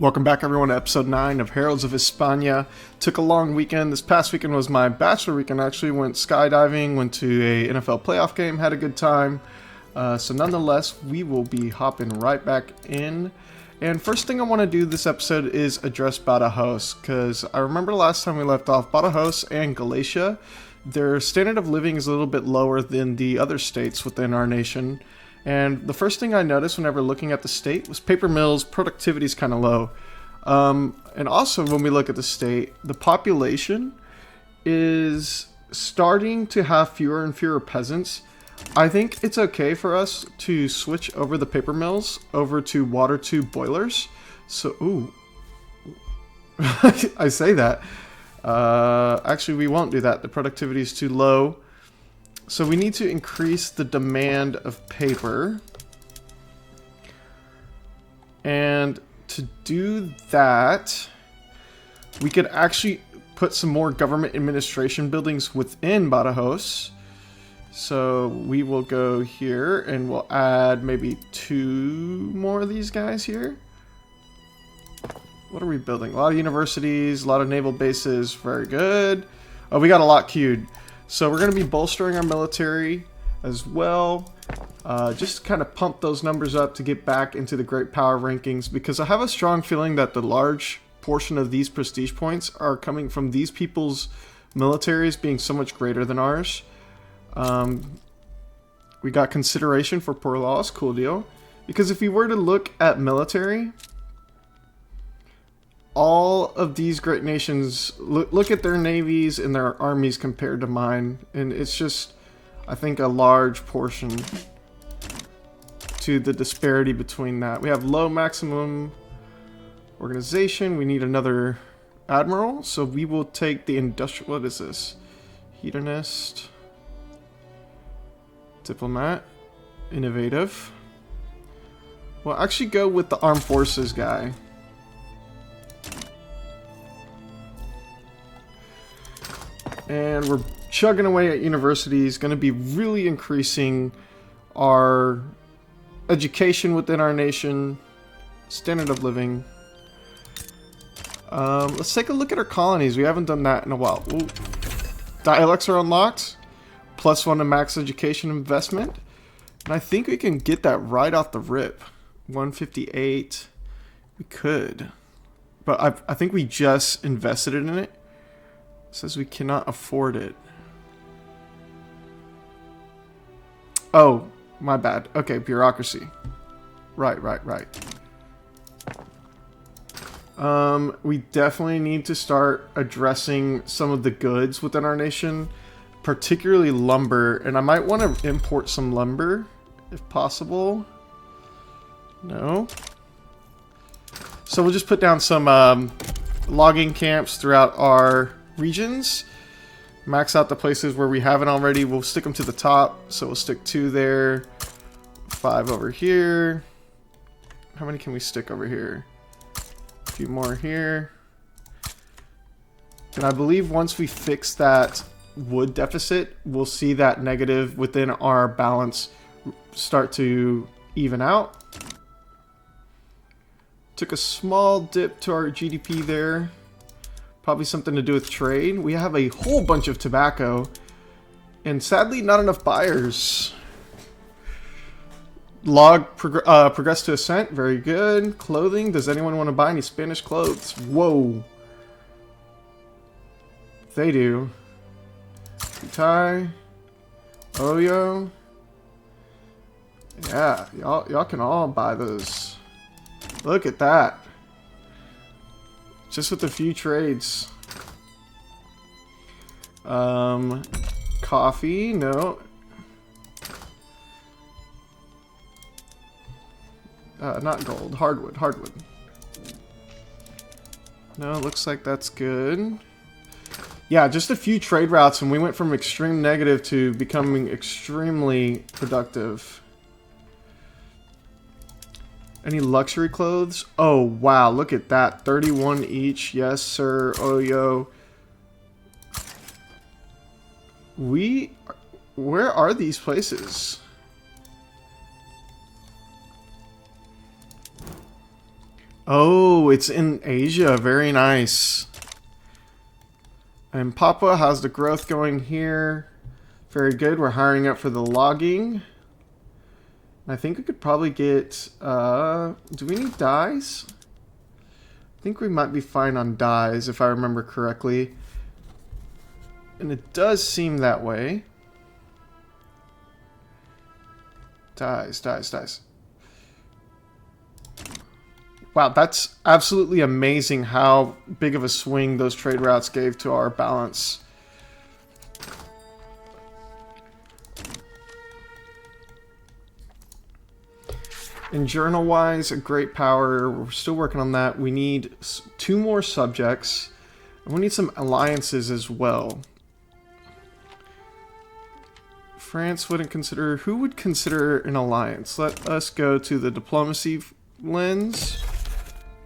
Welcome back everyone to episode 9 of Heralds of Hispania. Took a long weekend. This past weekend was my bachelor weekend. I actually went skydiving, went to a NFL playoff game, had a good time. So nonetheless, we will be hopping right back in. And first thing I want to do this episode is address Badajoz, because I remember last time we left off, Badajoz and Galicia, their standard of living is a little bit lower than the other states within our nation. And the first thing I noticed whenever looking at the state was paper mills, productivity is kind of low. And also when we look at the state, the population is starting to have fewer and fewer peasants. I think it's okay for us to switch over the paper mills over to water tube boilers. So, ooh, I say that. Actually, we won't do that. The productivity is too low. So we need to increase the demand of paper. And to do that, we could actually put some more government administration buildings within Badajoz. So we will go here and we'll add maybe 2 more of these guys here. What are we building? A lot of universities, a lot of naval bases. Very good. Oh, we got a lot queued. So we're going to be bolstering our military as well. Just kind of pump those numbers up to get back into the great power rankings, because I have a strong feeling that the large portion of these prestige points are coming from these people's militaries being so much greater than ours. We got consideration for poor laws, cool deal. Because if you were to look at military, all of these great nations, look at their navies and their armies compared to mine, and it's just, I think, a large portion to the disparity between that. We have low maximum organization. We need another admiral, so we will take the industrial, what is this? Hedonist, diplomat, innovative. We'll actually go with the armed forces guy. And we're chugging away at universities, going to be really increasing our education within our nation, standard of living. Let's take a look at our colonies. We haven't done that in a while. Ooh. Dialects are unlocked. +1 to max education investment. And I think we can get that right off the rip. 158. We could. But I think we just invested in it. Says we cannot afford it. Oh, my bad. Okay, bureaucracy. Right. We definitely need to start addressing some of the goods within our nation, particularly lumber, and I might want to import some lumber if possible. No. So we'll just put down some logging camps throughout our regions. Max out the places where we haven't already. We'll stick them to the top. So we'll stick 2 there, 5 over here. How many can we stick over here? A few more here. And I believe once we fix that wood deficit, we'll see that negative within our balance start to even out. Took a small dip to our GDP there. Probably something to do with trade. We have a whole bunch of tobacco, and sadly not enough buyers. Log progress to ascent. Very good. Clothing. Does anyone want to buy any Spanish clothes? Whoa. They do. Tie. Oyo. Yeah, y'all can all buy those. Look at that. Just with a few trades. Coffee, no. Not gold, hardwood. No, looks like that's good. Yeah, just a few trade routes and we went from extreme negative to becoming extremely productive. Any luxury clothes? Oh, wow. Look at that. 31 each. Yes, sir. Oyo. Where are these places? Oh, it's in Asia. Very nice. And Papua, how's the growth going here? Very good. We're hiring up for the logging. I think we could probably get... do we need dyes? I think we might be fine on dyes, if I remember correctly. And it does seem that way. Dyes, dyes, dyes. Wow, that's absolutely amazing how big of a swing those trade routes gave to our balance. And journal-wise, a great power. We're still working on that. We need 2 more subjects. And we need some alliances as well. France wouldn't consider... Who would consider an alliance? Let us go to the diplomacy lens.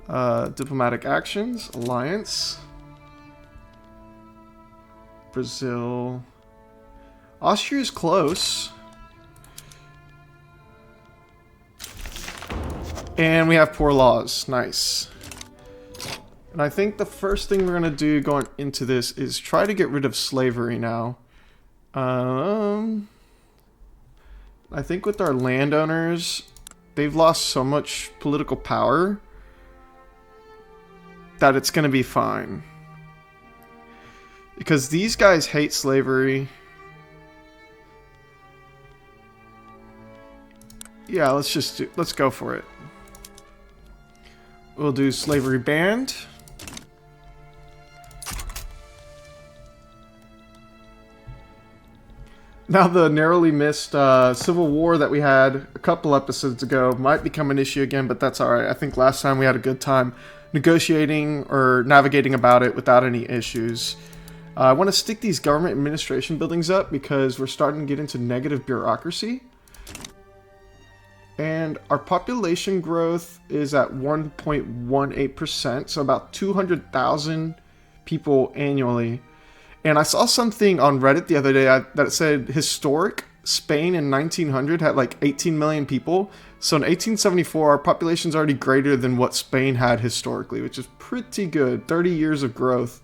Diplomatic actions. Alliance. Brazil. Austria is close. And we have poor laws. Nice. And I think the first thing we're going to do going into this is try to get rid of slavery now. I think with our landowners, they've lost so much political power that it's going to be fine. Because these guys hate slavery. Yeah, let's go for it. We'll do slavery banned. Now the narrowly missed civil war that we had a couple episodes ago might become an issue again, but that's alright. I think last time we had a good time negotiating or navigating about it without any issues. I want to stick these government administration buildings up because we're starting to get into negative bureaucracy. And our population growth is at 1.18%, so about 200,000 people annually. And I saw something on Reddit the other day that said historic Spain in 1900 had like 18 million people. So in 1874, our population's already greater than what Spain had historically, which is pretty good. 30 years of growth.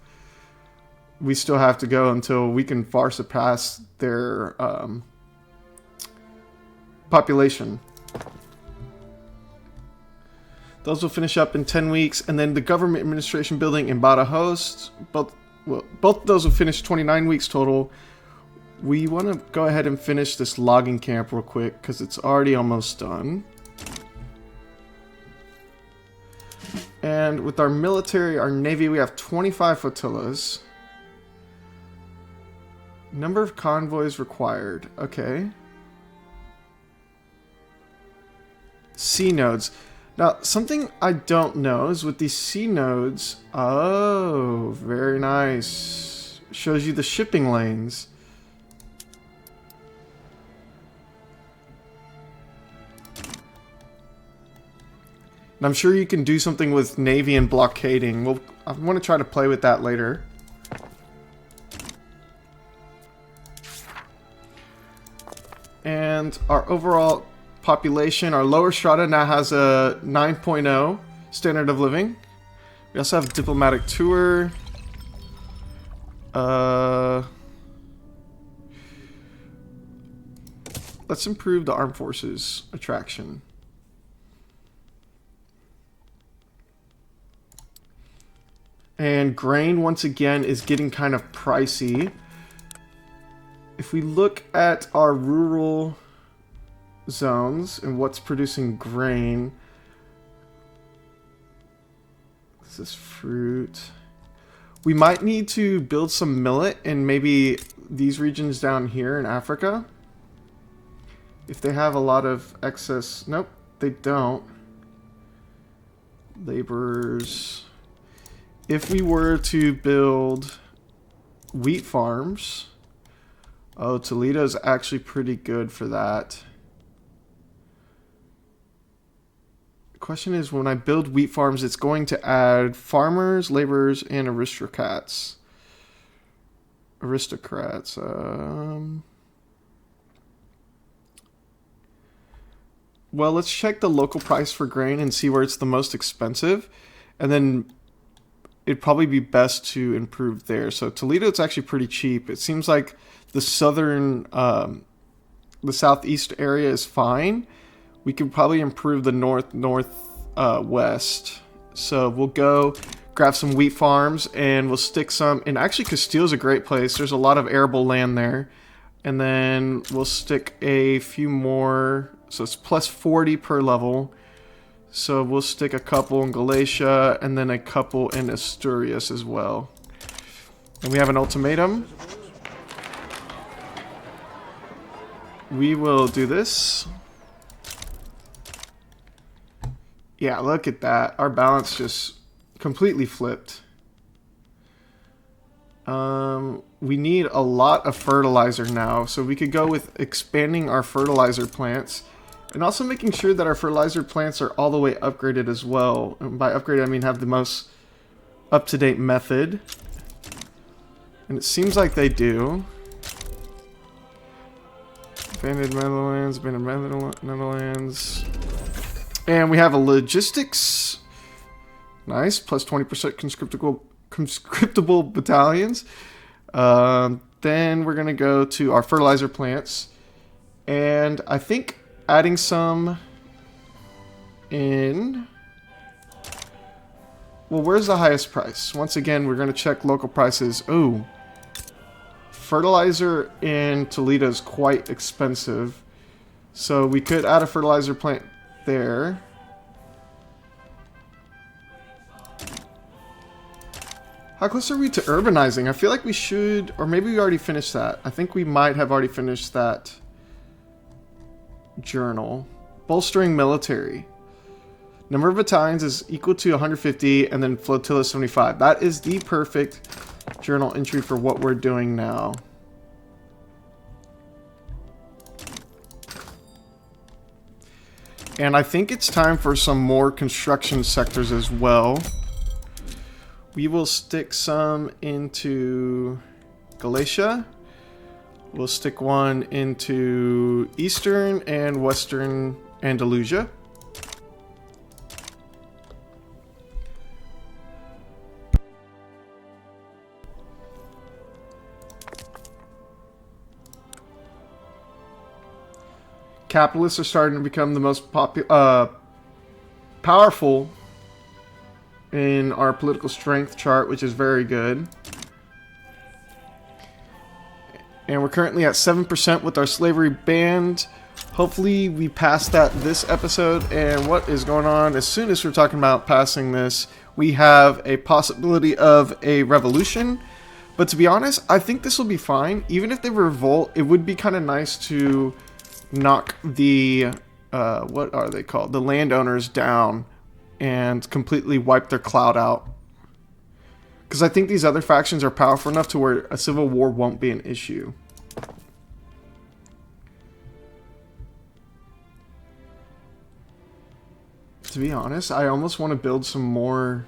We still have to go until we can far surpass their population. Those will finish up in 10 weeks, and then the government administration building in Badajoz, both of those will finish 29 weeks total. We want to go ahead and finish this logging camp real quick, because it's already almost done. And with our military, our navy, we have 25 flotillas. Number of convoys required. Okay. Sea nodes. Now, something I don't know is with these sea nodes... Oh, very nice. Shows you the shipping lanes. And I'm sure you can do something with navy and blockading. Well, I want to try to play with that later. And our overall... population, our lower strata now has a 9.0 standard of living. We also have a diplomatic tour. Let's improve the armed forces attraction. And grain, once again, is getting kind of pricey. If we look at our rural zones and what's producing grain, this is fruit. We might need to build some millet in maybe these regions down here in Africa. If they have a lot of excess... Nope, they don't. Laborers. If we were to build wheat farms... Oh, Toledo's actually pretty good for that. The question is, when I build wheat farms, it's going to add farmers, laborers, and aristocrats. Well, let's check the local price for grain and see where it's the most expensive. And then it'd probably be best to improve there. So Toledo, it's actually pretty cheap. It seems like the the southeast area is fine. We could probably improve the west. So we'll go grab some wheat farms and we'll stick some. And actually, Castile's a great place. There's a lot of arable land there. And then we'll stick a few more. So it's plus 40 per level. So we'll stick a couple in Galatia and then a couple in Asturias as well. And we have an ultimatum. We will do this. Yeah, look at that. Our balance just completely flipped. We need a lot of fertilizer now. So we could go with expanding our fertilizer plants. And also making sure that our fertilizer plants are all the way upgraded as well. And by upgraded, I mean have the most up-to-date method. And it seems like they do. Abandoned Netherlands, Netherlands. And we have a logistics. Nice, plus 20% conscriptable battalions. Then we're going to go to our fertilizer plants. And I think adding some in. Well, where's the highest price? Once again, we're going to check local prices. Ooh. Fertilizer in Toledo is quite expensive. So we could add a fertilizer plant there. How close are we to urbanizing? I feel like we should, or maybe we already finished that. I think we might have already finished that journal. Bolstering military. Number of battalions is equal to 150 and then flotilla 75. That is the perfect journal entry for what we're doing now. And I think it's time for some more construction sectors as well. We will stick some into Galatia. We'll stick one into Eastern and Western Andalusia. Capitalists are starting to become the most powerful in our political strength chart, which is very good. And we're currently at 7% with our slavery banned. Hopefully we pass that this episode. And what is going on? As soon as we're talking about passing this, we have a possibility of a revolution. But to be honest, I think this will be fine. Even if they revolt, it would be kind of nice to knock the, what are they called? The landowners down and completely wipe their clout out. Because I think these other factions are powerful enough to where a civil war won't be an issue. To be honest, I almost want to build some more.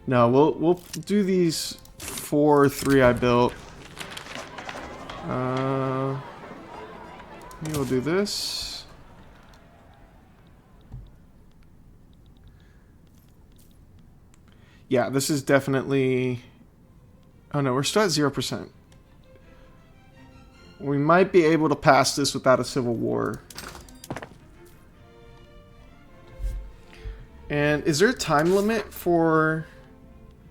No, we'll do these 3 I built. We'll do this. Yeah, this is definitely... Oh no, we're still at 0%. We might be able to pass this without a civil war. And is there a time limit for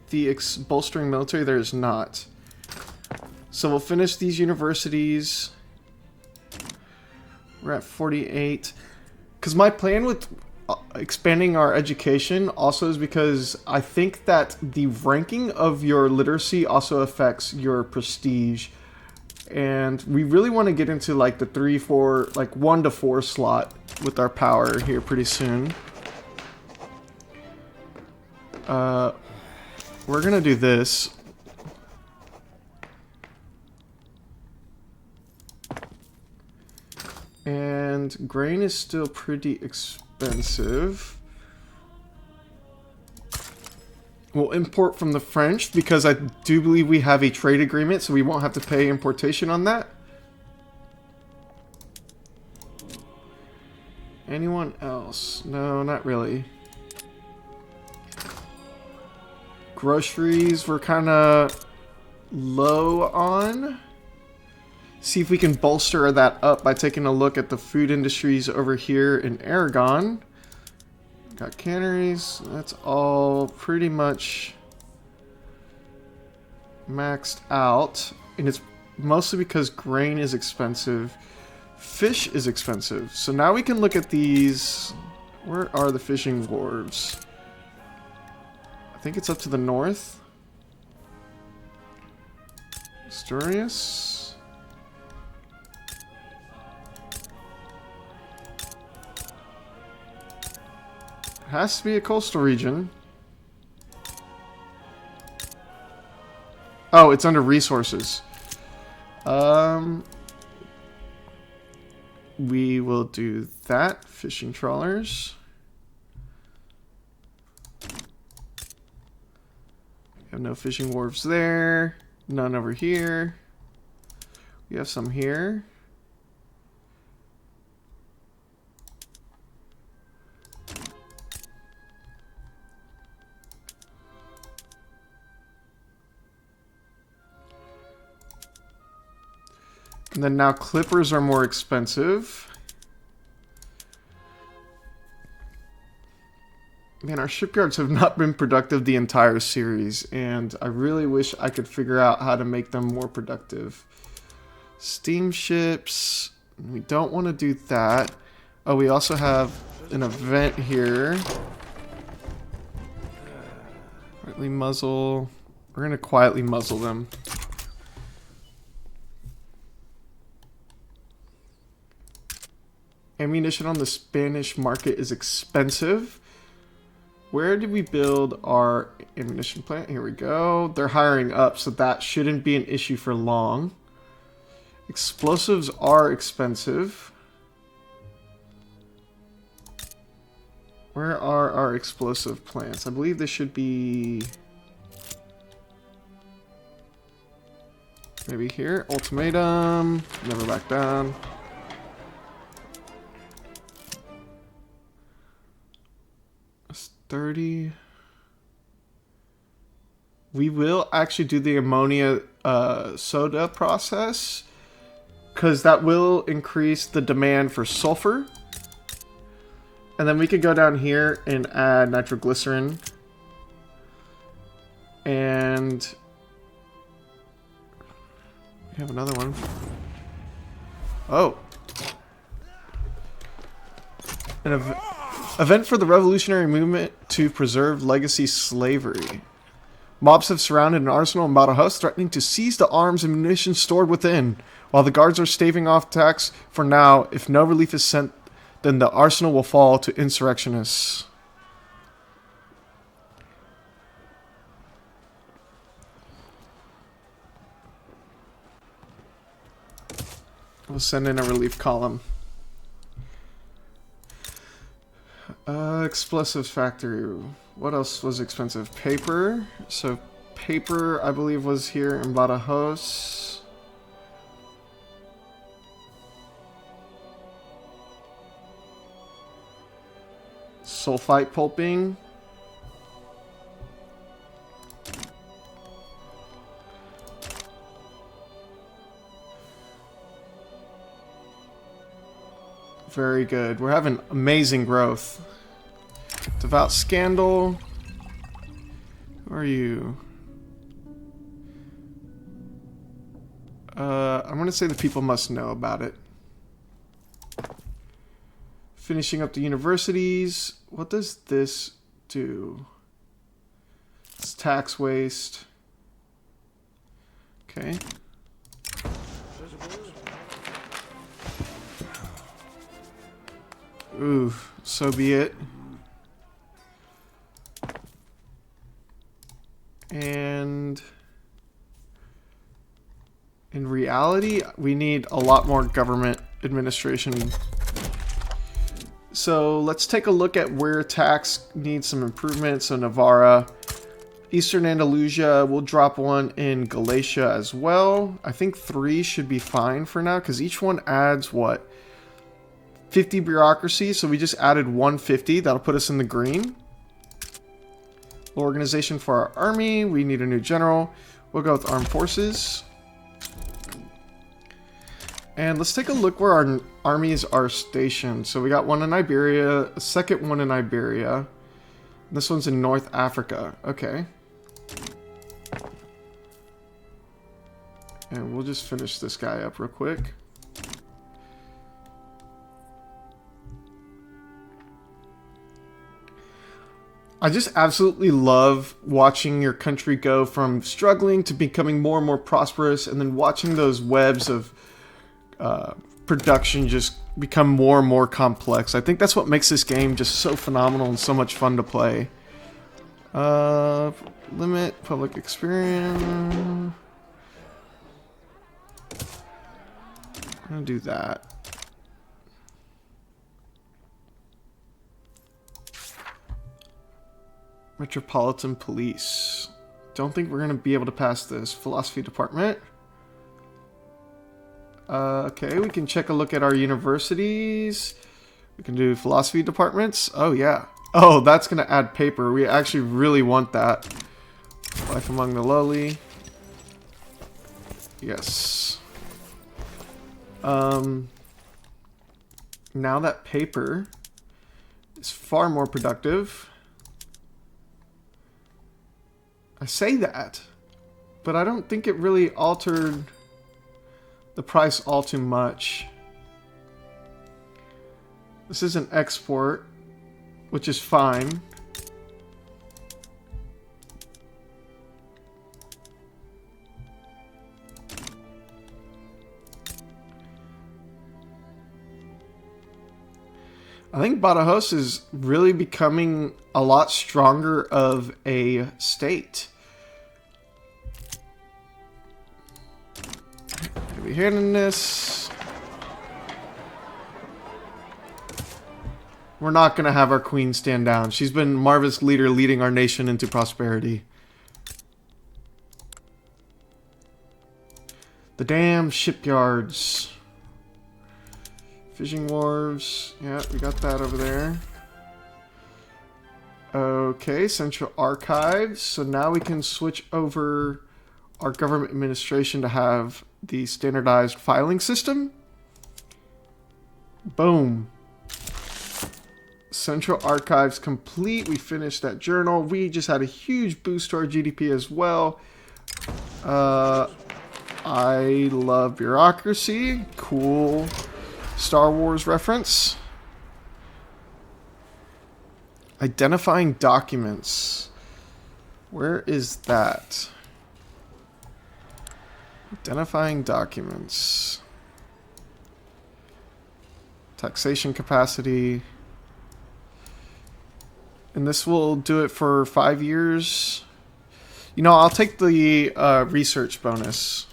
the bolstering military? There is not. So we'll finish these universities. We're at 48. Because my plan with expanding our education also is because I think that the ranking of your literacy also affects your prestige. And we really want to get into like the 3, 4, like 1 to 4 slot with our power here pretty soon. We're gonna do this. And grain is still pretty expensive. We'll import from the French because I do believe we have a trade agreement, so we won't have to pay importation on that. Anyone else? No, not really. Groceries we're kind of low on. See if we can bolster that up by taking a look at the food industries over here in Aragon. Got canneries. That's all pretty much maxed out. And it's mostly because grain is expensive. Fish is expensive. So now we can look at these. Where are the fishing wharves? I think it's up to the north. Asturias. Has to be a coastal region. Oh, it's under resources. We will do that. Fishing trawlers. Have no fishing wharves there. None over here. We have some here. And then now clippers are more expensive. Man, our shipyards have not been productive the entire series, and I really wish I could figure out how to make them more productive. Steamships, we don't want to do that. Oh, we also have an event here. Quietly muzzle. We're going to quietly muzzle them. Ammunition on the Spanish market is expensive. Where did we build our ammunition plant? Here we go. They're hiring up, so that shouldn't be an issue for long. Explosives are expensive. Where are our explosive plants? I believe this should be... maybe here. Ultimatum. Never back down. That's 30. We will actually do the ammonia soda process, because that will increase the demand for sulfur. And then we could go down here and add nitroglycerin. And we have another one. Oh. An event for the revolutionary movement to preserve legacy slavery. Mobs have surrounded an arsenal in Badajoz, threatening to seize the arms and munitions stored within. While the guards are staving off attacks for now, if no relief is sent, then the arsenal will fall to insurrectionists. We'll send in a relief column. Explosives factory. What else was expensive? Paper. So paper, I believe, was here in Badajoz. Sulfite pulping. Very good. We're having amazing growth. Devout Scandal. Who are you? I'm going to say the people must know about it. Finishing up the universities. What does this do? It's tax waste. Okay. Ooh, so be it. And in reality, we need a lot more government administration. So let's take a look at where tax needs some improvement. So Navarra, Eastern Andalusia, we'll drop one in Galatia as well. I think 3 should be fine for now, because each one adds what? 50 bureaucracy, so we just added 150. That'll put us in the green. Organization for our army. We need a new general. We'll go with armed forces. And let's take a look where our armies are stationed. So we got one in Iberia, a second one in Iberia. This one's in North Africa. Okay. And we'll just finish this guy up real quick. I just absolutely love watching your country go from struggling to becoming more and more prosperous, and then watching those webs of production just become more and more complex. I think that's what makes this game just so phenomenal and so much fun to play. Limit public experience. I'm gonna do that. Metropolitan Police. Don't think we're gonna be able to pass this. Philosophy Department. Okay, we can check a look at our universities. We can do philosophy departments. Oh, yeah. Oh, that's going to add paper. We actually really want that. Life among the lowly. Yes. Now that paper is far more productive. I say that, but I don't think it really altered the price all too much. This is an export, which is fine. I think Badajoz is really becoming a lot stronger of a state. Heavy handedness. We're not going to have our queen stand down. She's been marvelous leader leading our nation into prosperity. The damn shipyards. Fishing wharves. Yeah, we got that over there. Okay, Central Archives. So now we can switch over our government administration to have the standardized filing system. Boom. Central Archives complete. We finished that journal. We just had a huge boost to our GDP as well. I love bureaucracy. Cool. Star Wars reference. Identifying documents. Where is that? Identifying documents. Taxation capacity. And this will do it for 5 years. You know, I'll take the research bonus.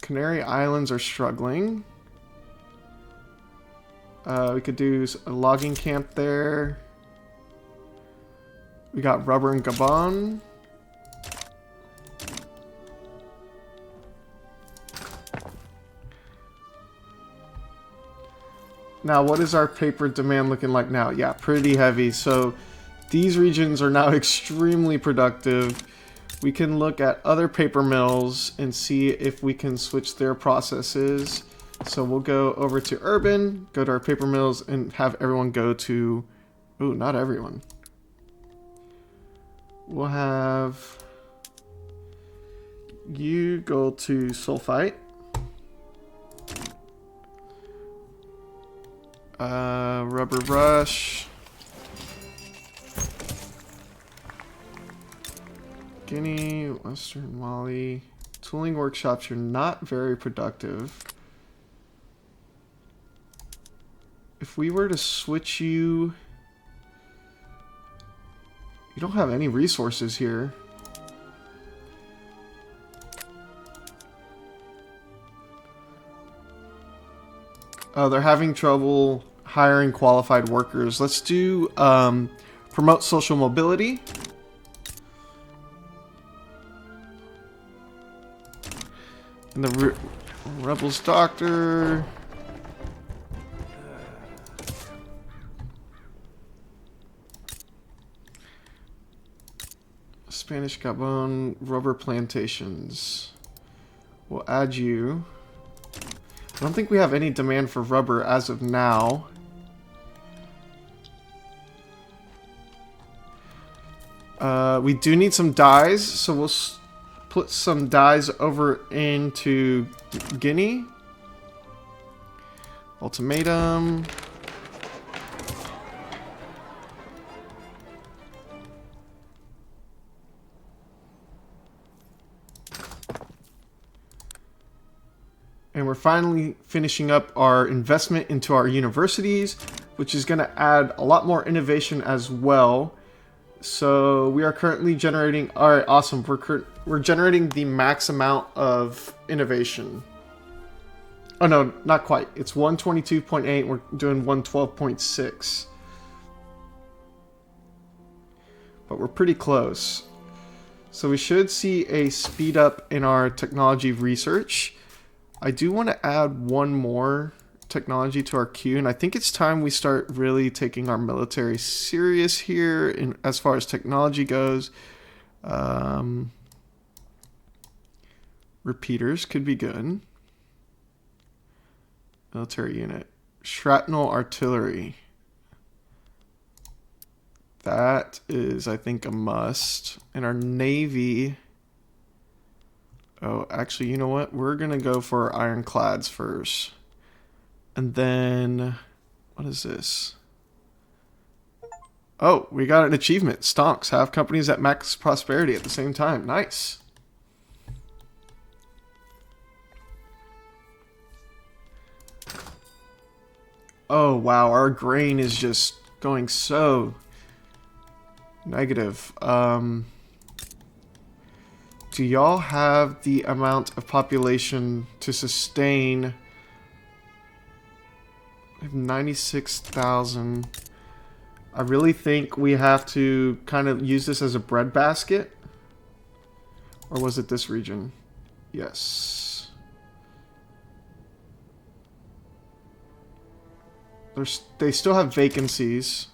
Canary Islands are struggling. We could do a logging camp there. We got rubber in Gabon. Now, what is our paper demand looking like now? Yeah, pretty heavy. So these regions are now extremely productive. We can look at other paper mills and see if we can switch their processes. So we'll go over to urban, go to our paper mills, and have everyone go to... Ooh, not everyone. We'll have you go to sulfite. Rubber brush. Guinea, Western Mali. Tooling workshops, you're not very productive. If we were to switch you... You don't have any resources here. Oh, they're having trouble hiring qualified workers. Let's do promote social mobility. And the Rebels Doctor. Spanish Gabon rubber plantations. We'll add you. I don't think we have any demand for rubber as of now. We do need some dyes, so we'll put some dyes over into Guinea. Ultimatum. And we're finally finishing up our investment into our universities, which is going to add a lot more innovation as well. So we are currently generating... Alright, awesome. We're generating the max amount of innovation. Oh no, not quite. It's 122.8. We're doing 112.6. But we're pretty close. So we should see a speed up in our technology research. I do want to add one more technology to our queue, and I think it's time we start really taking our military serious here as far as technology goes. Repeaters could be good. Military unit. Shrapnel artillery. That is, I think, a must. And our navy... Oh, actually, you know what? We're going to go for ironclads first. And then... What is this? Oh, we got an achievement. Stonks. Have companies at max prosperity at the same time. Nice. Oh, wow. Our grain is just going so negative. Do y'all have the amount of population to sustain? We have 96,000. I really think we have to kind of use this as a breadbasket. Or was it this region? Yes. They still have vacancies.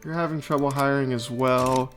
You're having trouble hiring as well.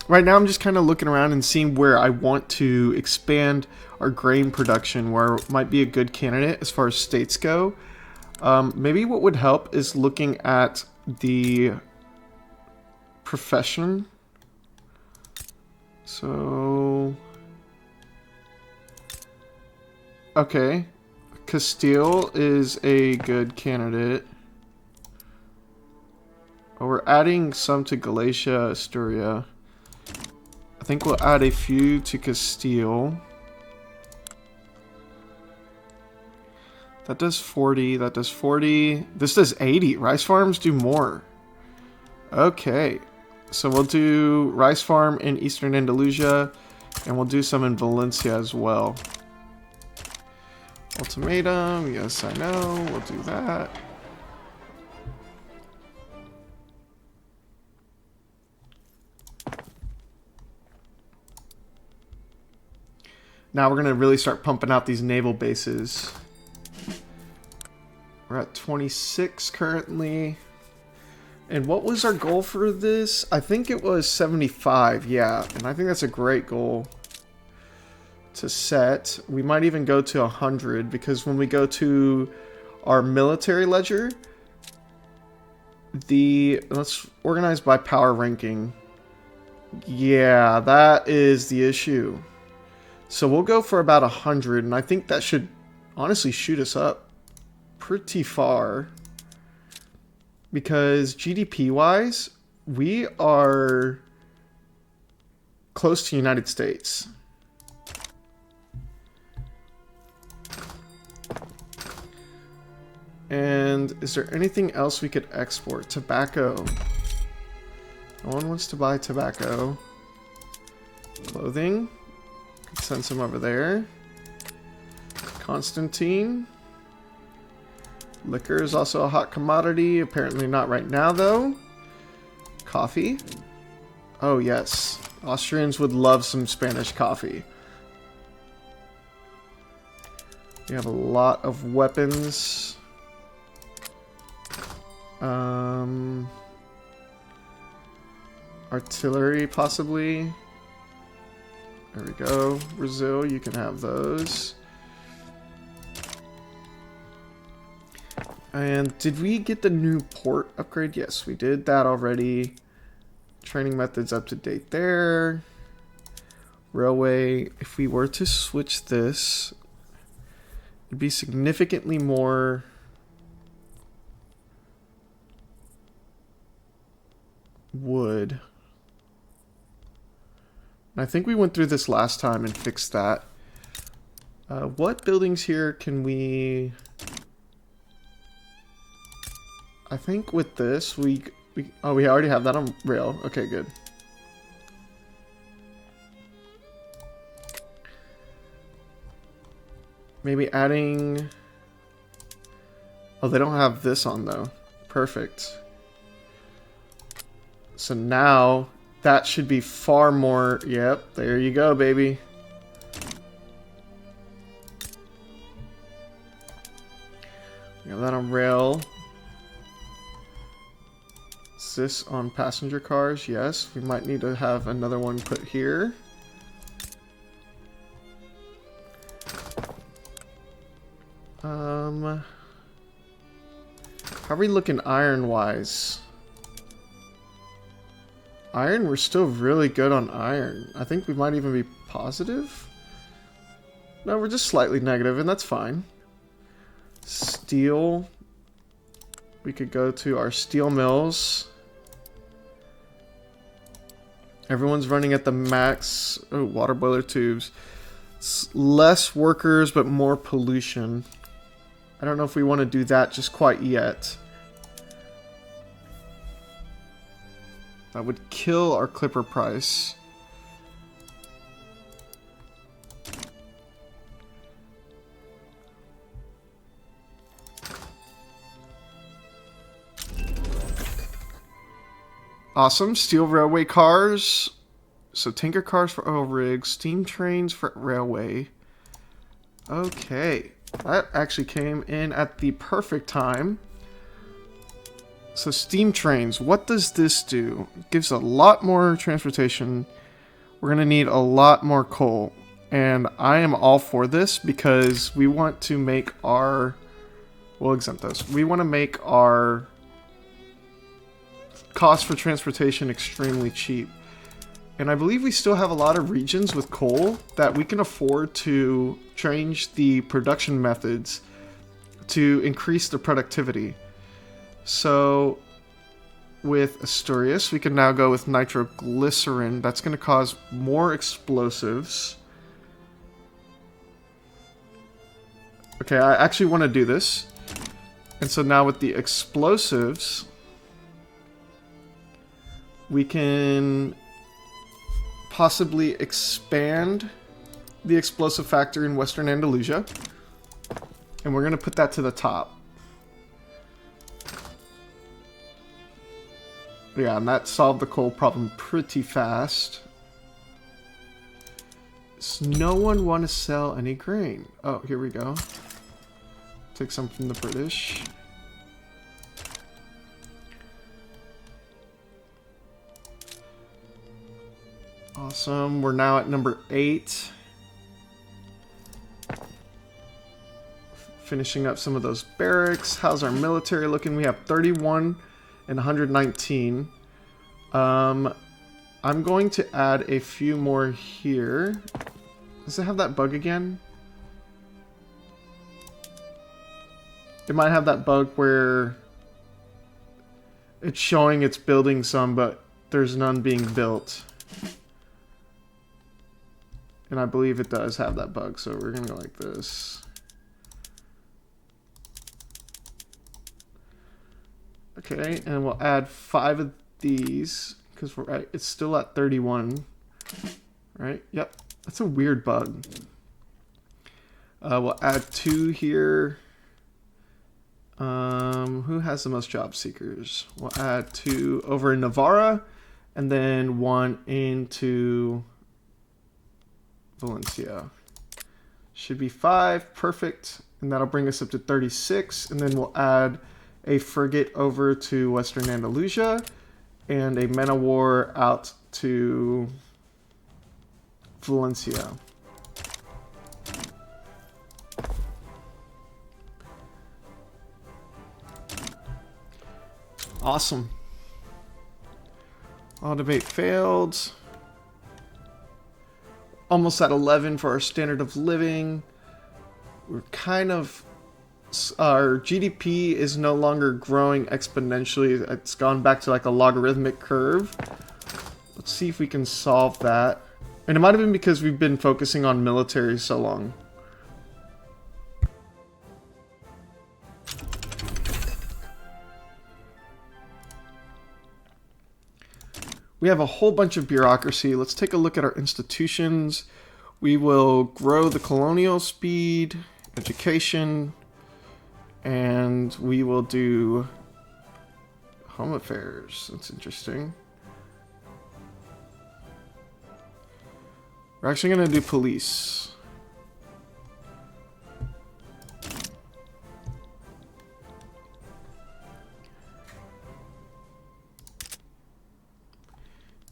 Right now I'm just kind of looking around and seeing where I want to expand our grain production, where it might be a good candidate as far as states go. Maybe what would help is looking at the profession. So... Okay. Castile is a good candidate. Oh, we're adding some to Galatia, Asturia. I think we'll add a few to Castile. That does 40. That does 40. This does 80. Rice farms do more. Okay. So we'll do rice farm in Eastern Andalusia. And we'll do some in Valencia as well. Ultimatum. Yes, I know. We'll do that. Now we're going to really start pumping out these naval bases. We're at 26 currently. And what was our goal for this? I think it was 75, yeah. And I think that's a great goal to set. We might even go to 100, because when we go to our military ledger, let's organize by power ranking. Yeah, that is the issue. So we'll go for about 100, and I think that should honestly shoot us up pretty far. Because GDP-wise, we are close to United States. And is there anything else we could export? Tobacco. No one wants to buy tobacco. Clothing. Could send some over there. Constantine. Liquor is also a hot commodity. Apparently not right now, though. Coffee. Oh, yes. Austrians would love some Spanish coffee. We have a lot of weapons. Artillery, possibly. There we go. Brazil, you can have those. And did we get the new port upgrade? Yes, we did that already. Training methods up to date there. Railway, if we were to switch this, it'd be significantly more wood. I think we went through this last time and fixed that. What buildings here can we... I think with this, we already have that on rail. Okay, good. Maybe adding... Oh, they don't have this on, though. Perfect. So now, that should be far more... Yep, there you go, baby. We have that on rail. Is this on passenger cars? Yes. We might need to have another one put here. How are we looking iron-wise? Iron? We're still really good on iron. I think we might even be positive. No, we're just slightly negative, and that's fine. Steel. We could go to our steel mills. Everyone's running at the max. Oh, water boiler tubes. It's less workers, but more pollution. I don't know if we want to do that just quite yet. That would kill our clipper price. Awesome. Steel railway cars. So tanker cars for oil rigs. Steam trains for railway. Okay. That actually came in at the perfect time. So steam trains. What does this do? It gives a lot more transportation. We're going to need a lot more coal. And I am all for this because we want to make our... We'll exempt those. We want to make our cost for transportation extremely cheap. And I believe we still have a lot of regions with coal that we can afford to change the production methods to increase the productivity. So with Asturias, we can now go with nitroglycerin. That's going to cause more explosives. Okay, I actually want to do this. And so now with the explosives, we can possibly expand the explosive factory in Western Andalusia. And we're going to put that to the top. Yeah, and that solved the coal problem pretty fast. Does no one want to sell any grain? Oh, here we go. Take some from the British. Awesome. We're now at number 8. Finishing up some of those barracks. How's our military looking? We have 31 and 119. I'm going to add a few more here. Does it have that bug again? It might have that bug where it's showing it's building some, but there's none being built. And I believe it does have that bug, so we're going to go like this. Okay, and we'll add 5 of these because it's still at 31. Right? Yep. That's a weird bug. We'll add 2 here. Who has the most job seekers? We'll add 2 over in Navarra, and then 1 into Valencia. Should be 5. Perfect. And that'll bring us up to 36. And then we'll add a frigate over to Western Andalusia and a men of war out to Valencia. Awesome. All debate failed. Almost at 11 for our standard of living. We're kind of... Our GDP is no longer growing exponentially. It's gone back to like a logarithmic curve. Let's see if we can solve that. And it might have been because we've been focusing on military so long. We have a whole bunch of bureaucracy. Let's take a look at our institutions. We will grow the colonial speed, education, and we will do home affairs. That's interesting. We're actually going to do police.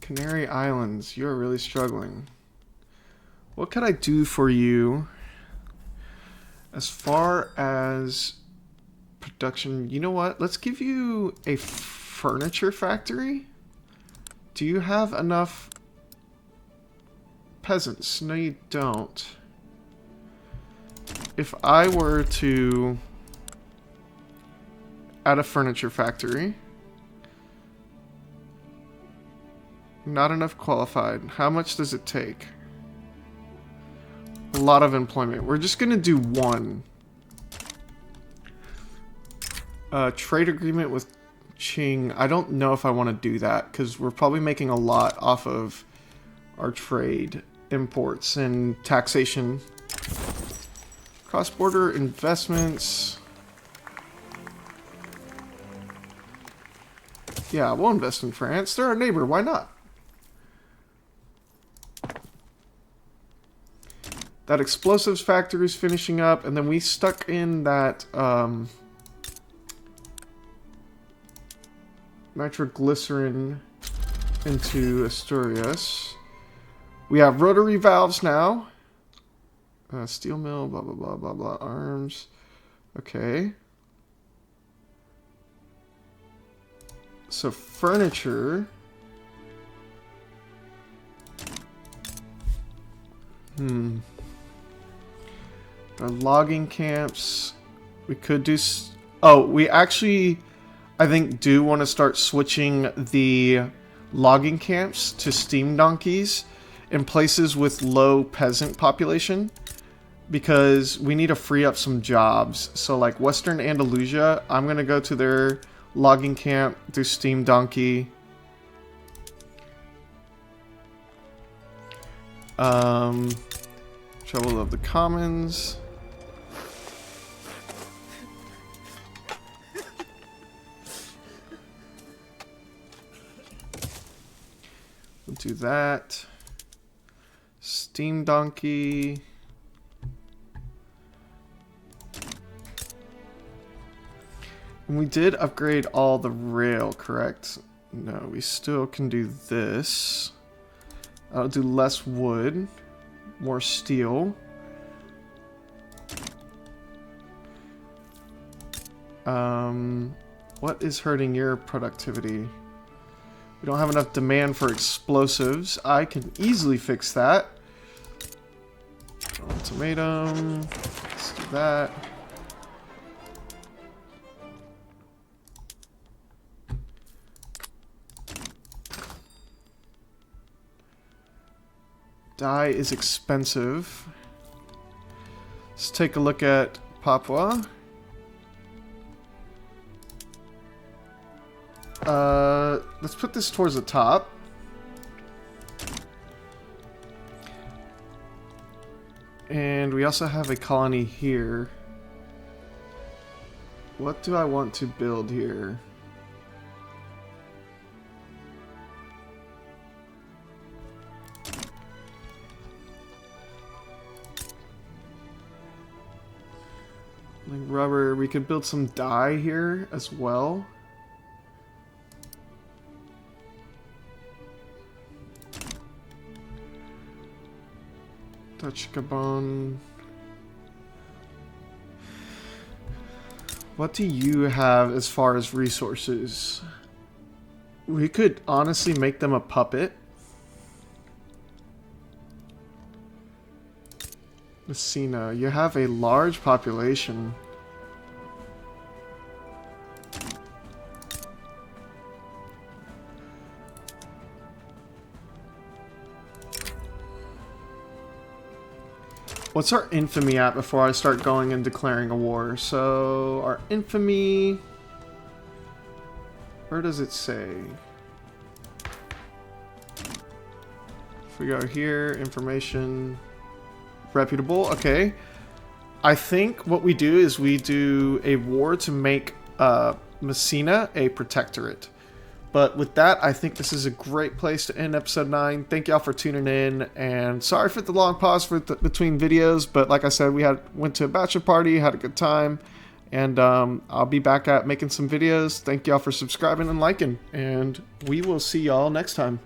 Canary Islands, you're really struggling. What could I do for you as far as production? You know what? Let's give you a furniture factory. Do you have enough peasants? No, you don't. If I were to add a furniture factory... Not enough qualified. How much does it take? A lot of employment. We're just going to do 1. Trade agreement with Qing. I don't know if I want to do that because we're probably making a lot off of our trade imports and taxation. Cross-border investments. Yeah, we'll invest in France. They're our neighbor. Why not? That explosives factory is finishing up, and then we stuck in that nitroglycerin into Asturias. We have rotary valves now. Steel mill, blah, blah, blah, blah, blah, arms. Okay. So furniture. Our logging camps. We could do... Oh, we actually, I think, do want to start switching the logging camps to steam donkeys in places with low peasant population. Because we need to free up some jobs. So like Western Andalusia, I'm going to go to their logging camp, do steam donkey. Trouble of the Commons. We'll do that. Steam donkey. And we did upgrade all the rail, correct? No, we still can do this. I'll do less wood, more steel. What is hurting your productivity? We don't have enough demand for explosives. I can easily fix that. Ultimatum. Let's do that. Dye is expensive. Let's take a look at Papua. let's put this towards the top. And we also have a colony here. What do I want to build here? Like rubber, we could build some dye here as well. Dutch Gabon. What do you have as far as resources? We could honestly make them a puppet. Messina, you have a large population. What's our infamy at before I start going and declaring a war? So, our infamy... Where does it say? If we go here, information... Reputable, okay. I think what we do is we do a war to make Messina a protectorate. But with that, I think this is a great place to end episode 9. Thank y'all for tuning in, and sorry for the long pause between videos, but like I said, we went to a bachelor party, had a good time, and I'll be back at making some videos. Thank y'all for subscribing and liking, and we will see y'all next time.